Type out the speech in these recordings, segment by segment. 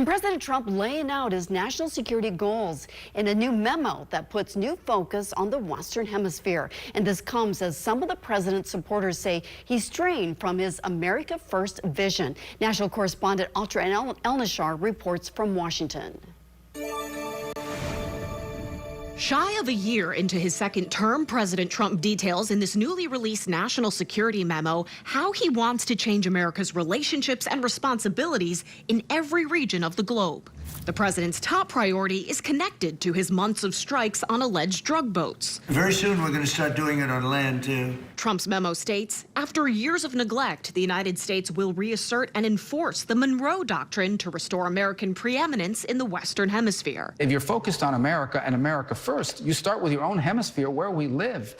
And President Trump laying out his national security goals in a new memo that puts new focus on the Western Hemisphere. And this comes as some of the president's supporters say he's straying from his America First vision. National correspondent Ultra El-Nashar reports from Washington. Shy of a year into his second term, President Trump details in this newly released national security memo how he wants to change America's relationships and responsibilities in every region of the globe. The president's top priority is connected to his months of strikes on alleged drug boats. Very soon we're going to start doing it on land, too. Trump's memo states, after years of neglect, the United States will reassert and enforce the Monroe Doctrine to restore American preeminence in the Western Hemisphere. If you're focused on America and America first, you start with your own hemisphere where we live.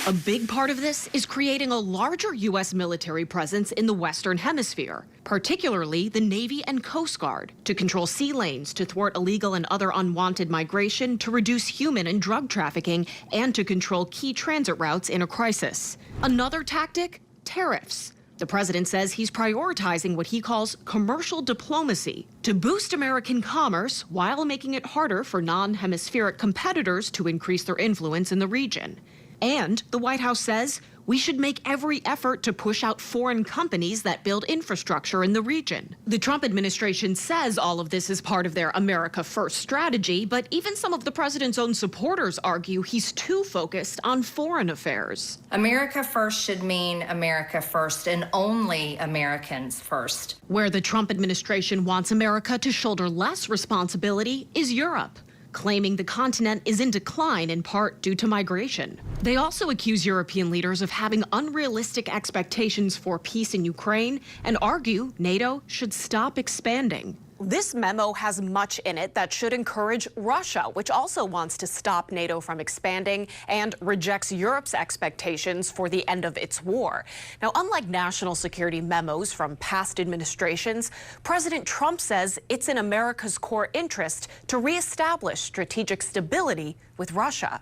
A big part of this is creating a larger U.S. military presence in the Western Hemisphere, particularly the Navy and Coast Guard, to control sea lanes, to thwart illegal and other unwanted migration, to reduce human and drug trafficking, and to control key transit routes in a crisis. Another tactic? Tariffs. The president says he's prioritizing what he calls commercial diplomacy to boost American commerce while making it harder for non-hemispheric competitors to increase their influence in the region. And the White House says we should make every effort to push out foreign companies that build infrastructure in the region. The Trump administration says all of this is part of their America First strategy, but even some of the president's own supporters argue he's too focused on foreign affairs. America First should mean America First and only Americans first. Where the Trump administration wants America to shoulder less responsibility is Europe, claiming the continent is in decline in part due to migration. They also accuse European leaders of having unrealistic expectations for peace in Ukraine and argue NATO should stop expanding. This memo has much in it that should encourage Russia, which also wants to stop NATO from expanding and rejects Europe's expectations for the end of its war. Now, unlike national security memos from past administrations, President Trump says it's in America's core interest to reestablish strategic stability with Russia.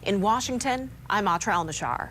In Washington, I'm Ultra El-Nashar.